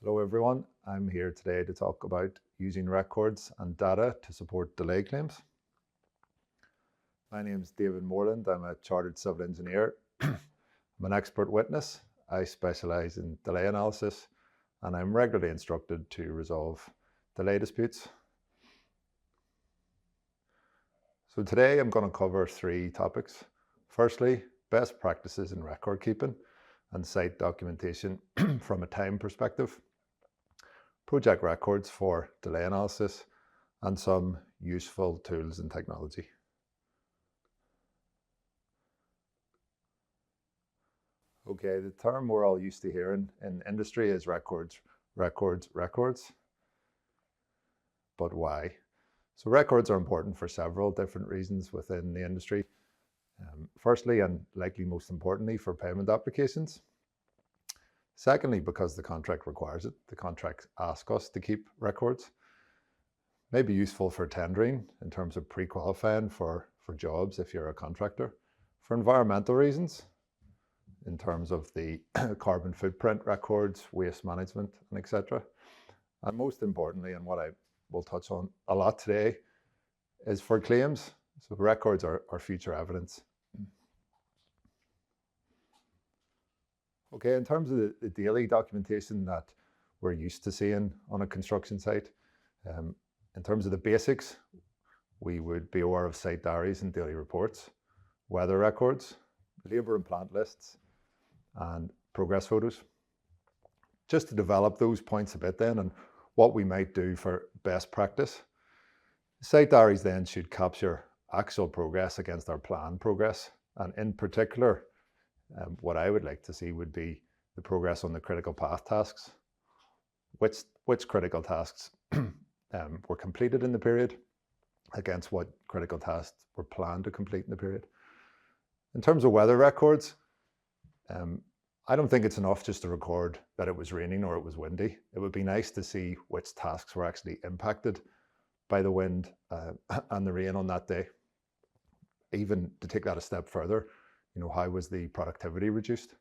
Hello everyone, I'm here today to talk about using records and data to support delay claims. My name is David Moreland, I'm a chartered civil engineer. I'm an expert witness. I specialise in delay analysis and I'm regularly instructed to resolve delay disputes. So today I'm going to cover three topics. Firstly, best practices in record keeping and site documentation from a time perspective, project records for delay analysis, and some useful tools and technology. Okay, the term we're all used to hearing in industry is records. But why? So records are important for several different reasons within the industry. Firstly, and likely most importantly, for payment applications. Secondly, because the contract requires it. The contract asks us to keep records. May be useful for tendering in terms of pre-qualifying for jobs if you're a contractor. For environmental reasons, in terms of the carbon footprint records, waste management, and etc. And most importantly, and what I will touch on a lot today, is for claims. So records are future evidence. Okay, in terms of the daily documentation that we're used to seeing on a construction site, in terms of the basics, we would be aware of site diaries and daily reports, weather records, labour and plant lists, and progress photos. Just to develop those points a bit then, and what we might do for best practice. Site diaries then should capture actual progress against our planned progress, and in particular, what I would like to see would be the progress on the critical path tasks. Which critical tasks were completed in the period against what critical tasks were planned to complete in the period. In terms of weather records, I don't think it's enough just to record that it was raining or it was windy. It would be nice to see which tasks were actually impacted by the wind and the rain on that day. Even to take that a step further, how was the productivity reduced?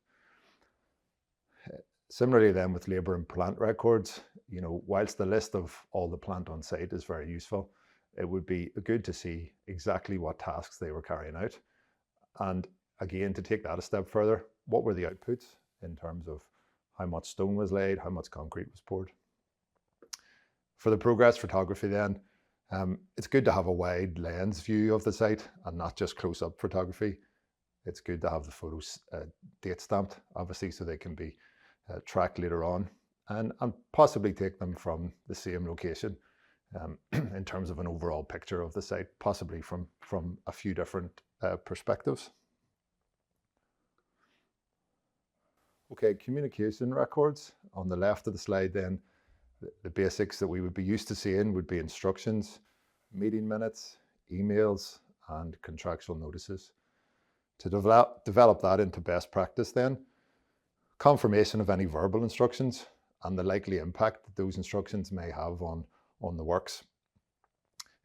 Similarly then with labour and plant records, whilst the list of all the plant on site is very useful, it would be good to see exactly what tasks they were carrying out. And again, to take that a step further, what were the outputs in terms of how much stone was laid, how much concrete was poured? For the progress photography then, it's good to have a wide lens view of the site and not just close-up photography. It's good to have the photos date stamped, obviously, so they can be tracked later on and possibly take them from the same location in terms of an overall picture of the site, possibly from a few different perspectives. Okay, communication records. On the left of the slide then, the basics that we would be used to seeing would be instructions, meeting minutes, emails, and contractual notices. To develop that into best practice then, confirmation of any verbal instructions and the likely impact that those instructions may have on the works.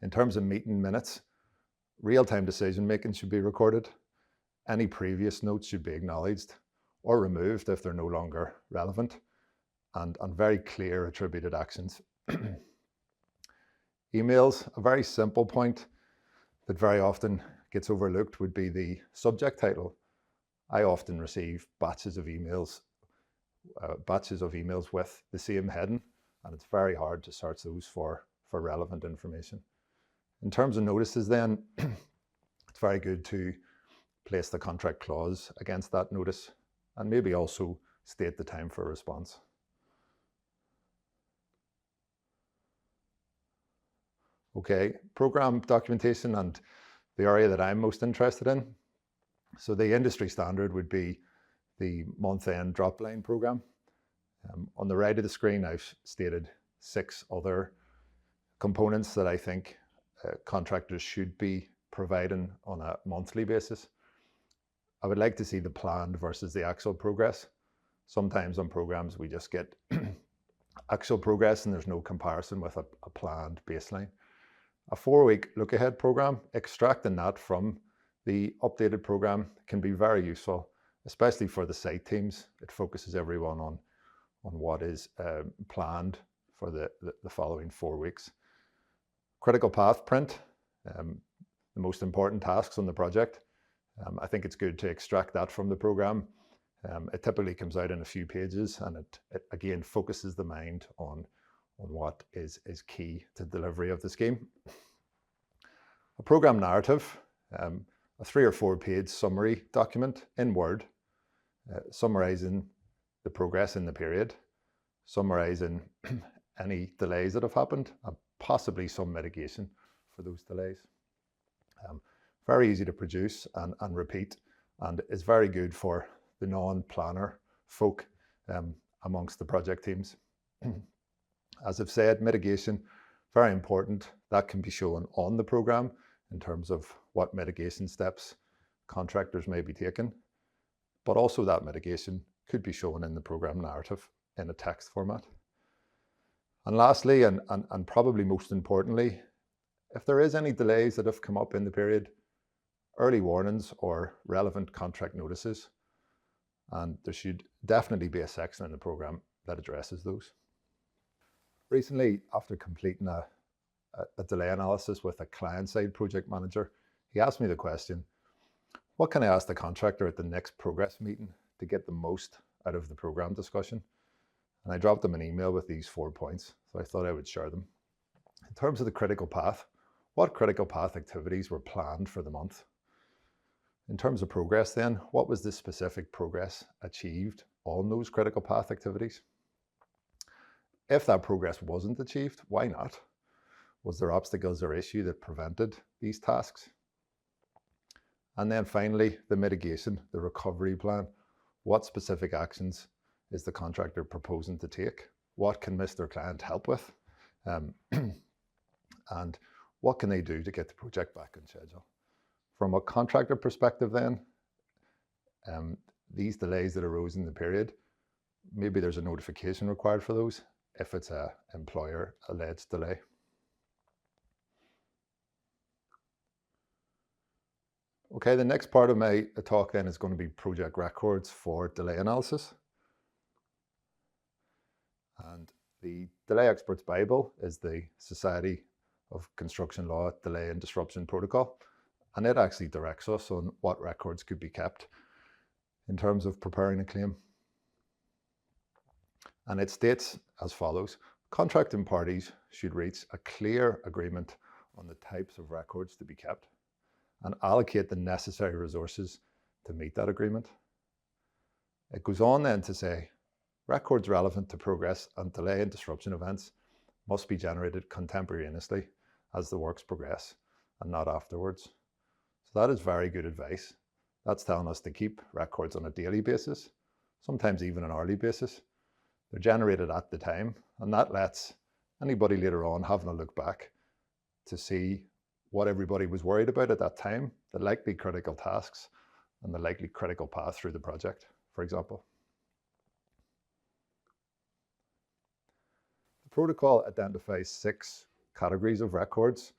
In terms of meeting minutes, real-time decision making should be recorded. Any previous notes should be acknowledged or removed if they're no longer relevant, and very clear attributed actions. Emails, a very simple point that very often gets overlooked would be the subject title. I often receive batches of emails with the same heading, and it's very hard to search those for relevant information. In terms of notices then, it's very good to place the contract clause against that notice and maybe also state the time for a response. Okay, program documentation and the area that I'm most interested in. So the industry standard would be the month-end drop-line program. On the right of the screen, I've stated 6 other components that I think contractors should be providing on a monthly basis. I would like to see the planned versus the actual progress. Sometimes on programs we just get actual progress and there's no comparison with a planned baseline. A 4-week look-ahead program, extracting that from the updated program can be very useful, especially for the site teams. It focuses everyone on on what is planned for the following 4 weeks. Critical path print, the most important tasks on the project. I think it's good to extract that from the program. It typically comes out in a few pages, and it again focuses the mind on what is key to delivery of the scheme. A program narrative, a 3 or 4 page summary document in Word, summarising the progress in the period, summarising any delays that have happened, and possibly some mitigation for those delays. Very easy to produce and repeat, and is very good for the non-planner folk amongst the project teams. As I've said, mitigation, very important. That can be shown on the programme in terms of what mitigation steps contractors may be taking, but also that mitigation could be shown in the programme narrative in a text format. And lastly, and probably most importantly, if there is any delays that have come up in the period, early warnings or relevant contract notices, and there should definitely be a section in the programme that addresses those. Recently, after completing a delay analysis with a client-side project manager, he asked me the question, what can I ask the contractor at the next progress meeting to get the most out of the programme discussion? And I dropped him an email with these 4 points, so I thought I would share them. In terms of the critical path, what critical path activities were planned for the month? In terms of progress then, what was the specific progress achieved on those critical path activities? If that progress wasn't achieved, why not? Was there obstacles or issue that prevented these tasks? And then finally, the mitigation, the recovery plan. What specific actions is the contractor proposing to take? What can Mr. Client help with? And what can they do to get the project back on schedule? From a contractor perspective then, these delays that arose in the period, maybe there's a notification required for those if it's an employer-alleged delay. Okay, the next part of my talk then is going to be project records for delay analysis. And the Delay Experts Bible is the Society of Construction Law Delay and Disruption Protocol, and it actually directs us on what records could be kept in terms of preparing a claim. And it states as follows: contracting parties should reach a clear agreement on the types of records to be kept and allocate the necessary resources to meet that agreement. It goes on then to say, records relevant to progress and delay and disruption events must be generated contemporaneously as the works progress and not afterwards. So that is very good advice. That's telling us to keep records on a daily basis, sometimes even an hourly basis. They're generated at the time, and that lets anybody later on having a look back to see what everybody was worried about at that time, the likely critical tasks and the likely critical path through the project, for example. The protocol identifies 6 categories of records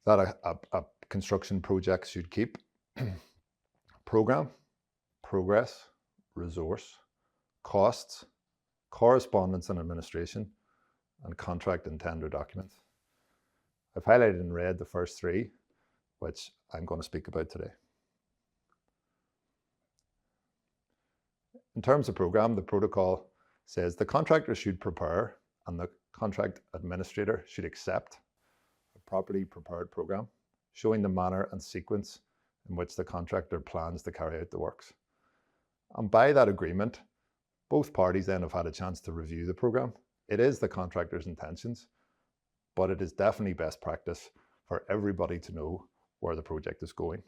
that a construction project should keep: program, progress, resource, costs, correspondence and administration, and contract and tender documents. I've highlighted in red the first 3, which I'm going to speak about today. In terms of program, the protocol says the contractor should prepare and the contract administrator should accept a properly prepared program, showing the manner and sequence in which the contractor plans to carry out the works. And by that agreement, both parties then have had a chance to review the program. It is the contractor's intentions, but it is definitely best practice for everybody to know where the project is going.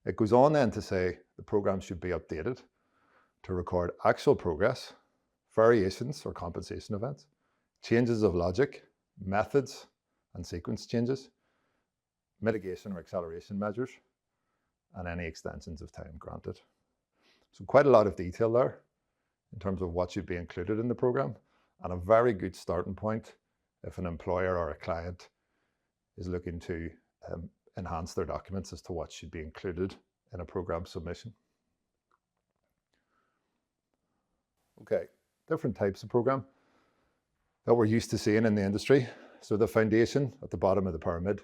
It goes on then to say the program should be updated to record actual progress, variations or compensation events, changes of logic, methods and sequence changes, mitigation or acceleration measures, and any extensions of time granted. So quite a lot of detail there in terms of what should be included in the program, and a very good starting point if an employer or a client is looking to enhance their documents as to what should be included in a program submission. Okay, different types of program that we're used to seeing in the industry. So the foundation at the bottom of the pyramid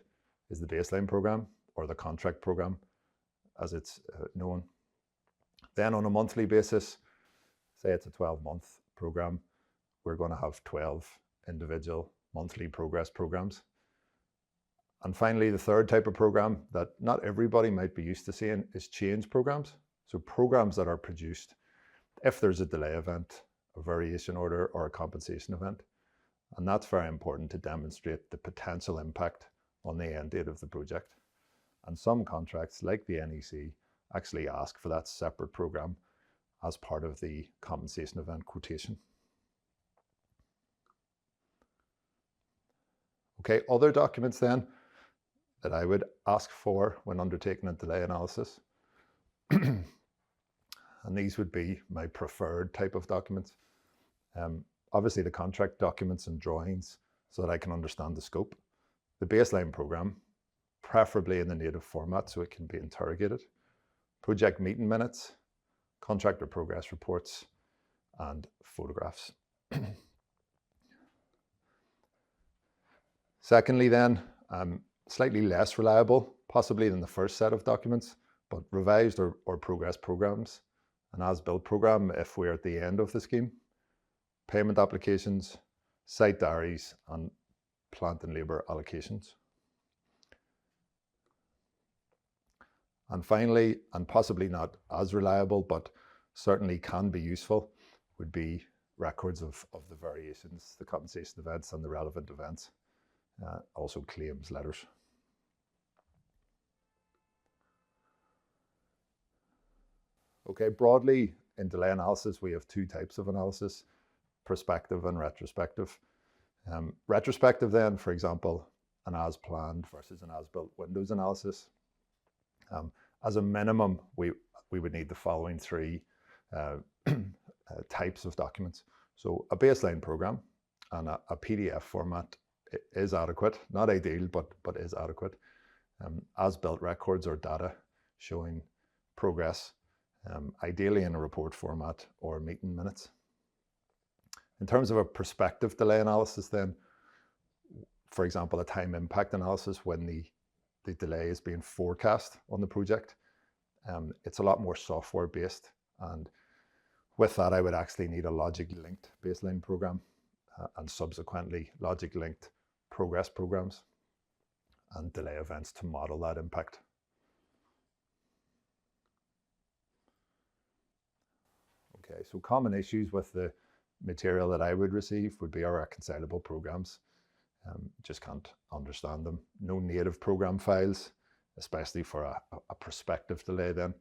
is the baseline program, or the contract program as it's known. Then on a monthly basis, say it's a 12-month program, we're going to have 12 individual monthly progress programs. And finally, the third type of program that not everybody might be used to seeing is change programs. So programs that are produced if there's a delay event, a variation order, or a compensation event. And that's very important to demonstrate the potential impact on the end date of the project. And some contracts, like the NEC, actually ask for that separate program as part of the compensation event quotation. Okay, other documents then that I would ask for when undertaking a delay analysis. And these would be my preferred type of documents. Obviously the contract documents and drawings so that I can understand the scope. The baseline program, preferably in the native format so it can be interrogated. Project meeting minutes, contractor progress reports, and photographs. Secondly then, slightly less reliable, possibly than the first set of documents, but revised or progress programs, an as-built program if we're at the end of the scheme, payment applications, site diaries, and plant and labour allocations. And finally, and possibly not as reliable, but certainly can be useful, would be records of the variations, the compensation events and the relevant events, also claims letters. Okay, broadly in delay analysis, we have two types of analysis, prospective and retrospective. Retrospective then, for example, an as-planned versus an as-built windows analysis. As a minimum, we would need the following three types of documents. So a baseline program and a PDF format is adequate, not ideal, but is adequate. As-built records or data showing progress, ideally in a report format or meeting minutes. In terms of a prospective delay analysis then, for example, a time impact analysis when the delay is being forecast on the project, it's a lot more software based, and with that I would actually need a logic linked baseline program and subsequently logic linked progress programs and delay events to model that impact. Okay, so common issues with the material that I would receive would be irreconcilable programs. Just can't understand them. No native program files, especially for a prospective delay then.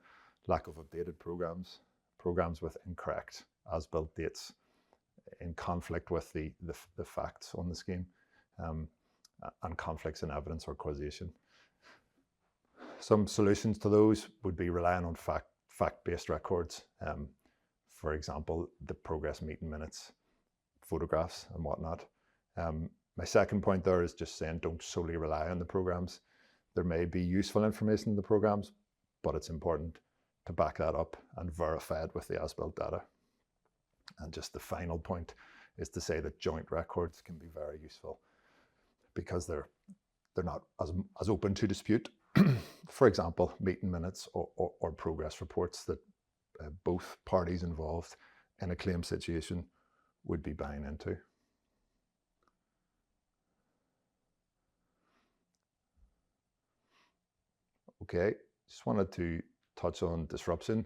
Lack of updated programs, programs with incorrect as-built dates in conflict with the facts on the scheme, and conflicts in evidence or causation. Some solutions to those would be relying on fact-based records. For example, the progress meeting minutes, photographs and whatnot. My second point there is just saying don't solely rely on the programs. There may be useful information in the programs, but it's important to back that up and verify it with the as-built data. And just the final point is to say that joint records can be very useful because they're not as open to dispute. For example, meeting minutes or progress reports that both parties involved in a claim situation would be buying into. Okay, just wanted to touch on disruption,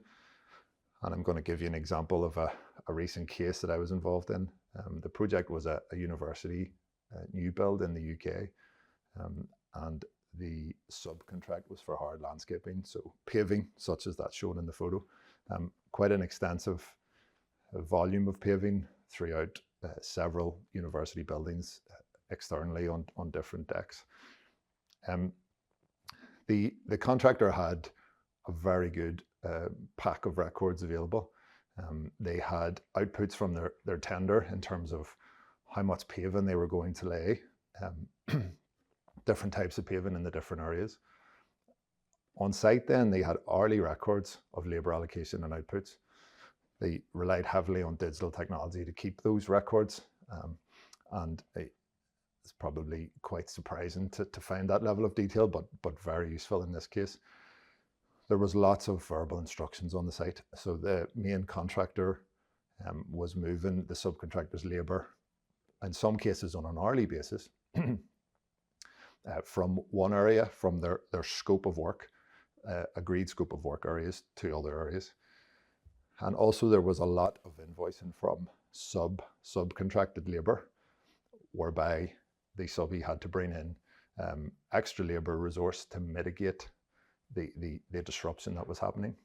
and I'm going to give you an example of a recent case that I was involved in. The project was a university new build in the UK, and the subcontract was for hard landscaping, so paving, such as that shown in the photo. Quite an extensive volume of paving throughout several university buildings externally on different decks. The contractor had a very good pack of records available. They had outputs from their tender in terms of how much paving they were going to lay, different types of paving in the different areas. On site then, they had hourly records of labour allocation and outputs. They relied heavily on digital technology to keep those records, and it's probably quite surprising to find that level of detail, but very useful in this case. There was lots of verbal instructions on the site. So the main contractor was moving the subcontractor's labour, in some cases on an hourly basis, from one area, from their scope of work, agreed scope of work areas, to other areas. And also there was a lot of invoicing from subcontracted labour, whereby the subby had to bring in extra labour resource to mitigate the disruption that was happening.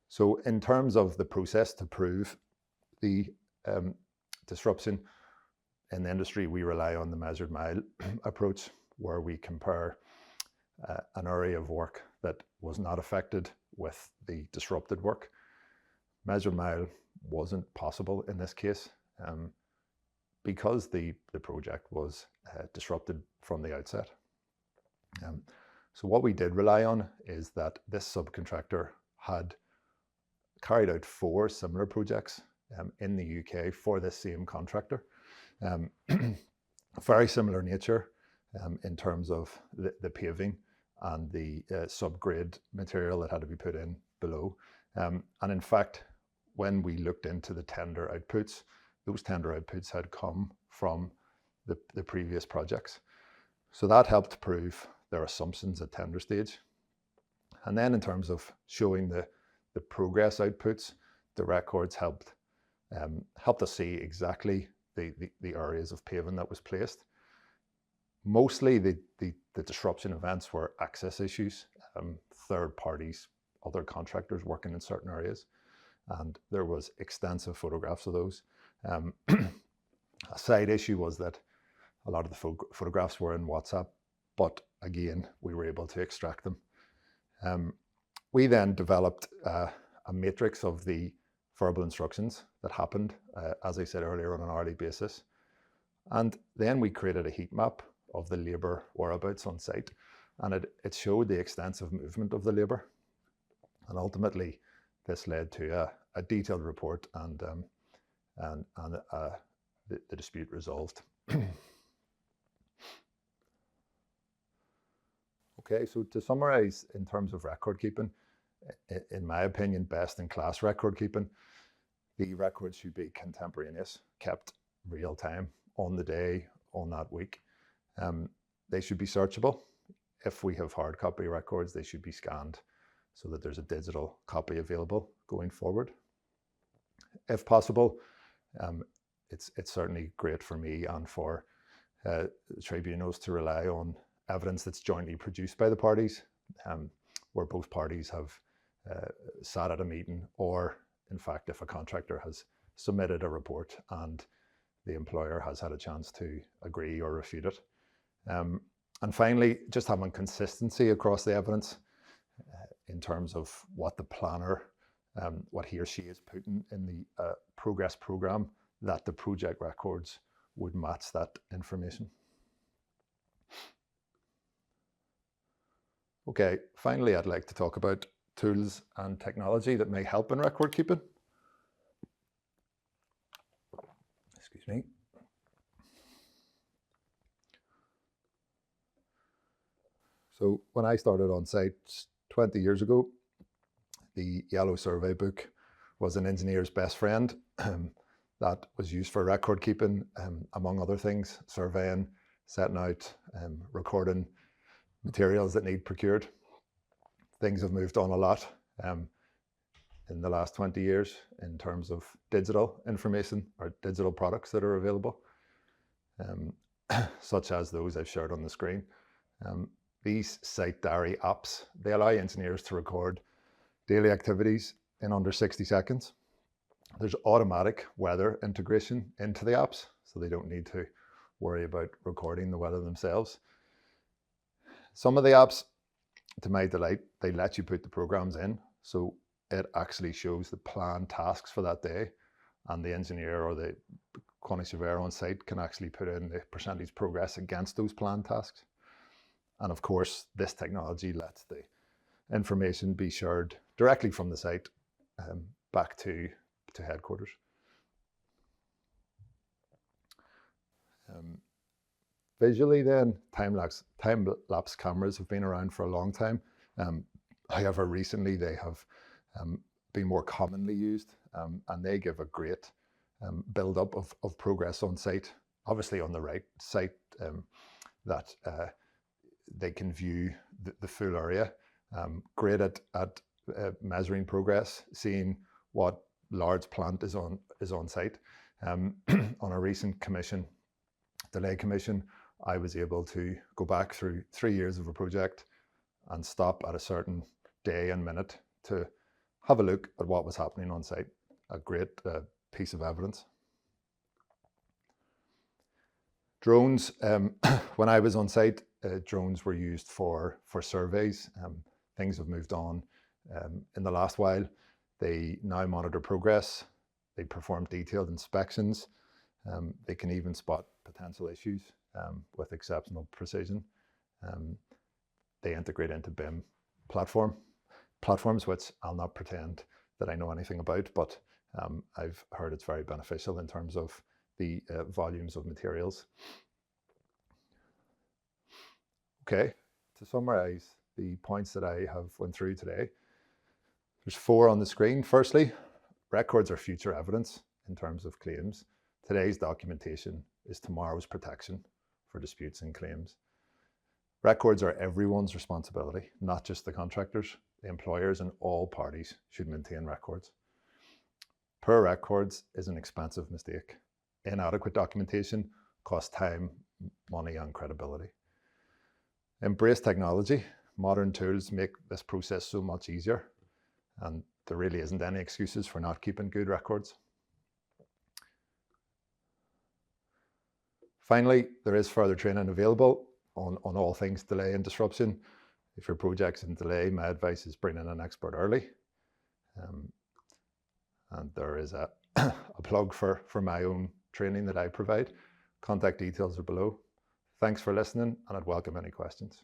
So in terms of the process to prove the disruption in the industry, we rely on the measured mile approach, where we compare an area of work that was not affected with the disrupted work. Measured mile wasn't possible in this case because the project was disrupted from the outset. So what we did rely on is that this subcontractor had carried out 4 similar projects in the UK for this same contractor. Very similar nature in terms of the paving and the subgrade material that had to be put in below. And in fact, when we looked into the tender outputs, those tender outputs had come from the previous projects. So that helped prove their assumptions at tender stage. And then in terms of showing the progress outputs, the records helped us see exactly the areas of paving that was placed. Mostly the disruption events were access issues, third parties, other contractors working in certain areas, and there was extensive photographs of those. A side issue was that a lot of the photographs were in WhatsApp, but again, we were able to extract them. We then developed a matrix of the verbal instructions that happened, as I said earlier, on an hourly basis. And then we created a heat map of the labour whereabouts on site, and it showed the extensive movement of the labour. And ultimately, this led to a detailed report and the dispute resolved. Okay, so to summarize, in terms of record keeping, in my opinion, best in class record keeping, the records should be contemporaneous, kept real time, on the day, on that week. They should be searchable. If we have hard copy records, they should be scanned so that there's a digital copy available going forward. If possible, it's certainly great for me and for tribunals to rely on evidence that's jointly produced by the parties, where both parties have sat at a meeting, or in fact, if a contractor has submitted a report and the employer has had a chance to agree or refute it. And finally, just having consistency across the evidence in terms of what the planner, what he or she is putting in the progress program, that the project records would match that information. Okay, finally, I'd like to talk about tools and technology that may help in record keeping. Excuse me. So when I started on site 20 years ago, the yellow survey book was an engineer's best friend that was used for record keeping, among other things, surveying, setting out, recording materials that need procured. Things have moved on a lot in the last 20 years in terms of digital information or digital products that are available, such as those I've shared on the screen. These site diary apps, they allow engineers to record daily activities in under 60 seconds. There's automatic weather integration into the apps, so they don't need to worry about recording the weather themselves. Some of the apps, to my delight, they let you put the programs in, so it actually shows the planned tasks for that day, and the engineer or the quantity surveyor on site can actually put in the percentage progress against those planned tasks. And of course, this technology lets the information be shared directly from the site back to headquarters. Visually then, time-lapse cameras have been around for a long time. However, recently they have been more commonly used, and they give a great build-up of progress on site. Obviously on the right site, that they can view the full area. Great at measuring progress, seeing what large plant is on site. On a recent delay commission, I was able to go back through 3 years of a project and stop at a certain day and minute to have a look at what was happening on site. A great piece of evidence. Drones, when I was on site, drones were used for surveys. Things have moved on in the last while. They now monitor progress. They perform detailed inspections. They can even spot potential issues with exceptional precision. They integrate into BIM platforms, which I'll not pretend that I know anything about, but I've heard it's very beneficial in terms of the volumes of materials. Okay, to summarize the points that I have went through today, there's 4 on the screen. Firstly, records are future evidence in terms of claims. Today's documentation is tomorrow's protection for disputes and claims. Records are everyone's responsibility, not just the contractors. The employers and all parties should maintain records. Poor records is an expensive mistake. Inadequate documentation costs time, money, and credibility. Embrace technology. Modern tools make this process so much easier, and there really isn't any excuses for not keeping good records. Finally, there is further training available on all things delay and disruption. If your project's in delay, my advice is bring in an expert early. And there is a plug for my own training that I provide. Contact details are below. Thanks for listening, and I'd welcome any questions.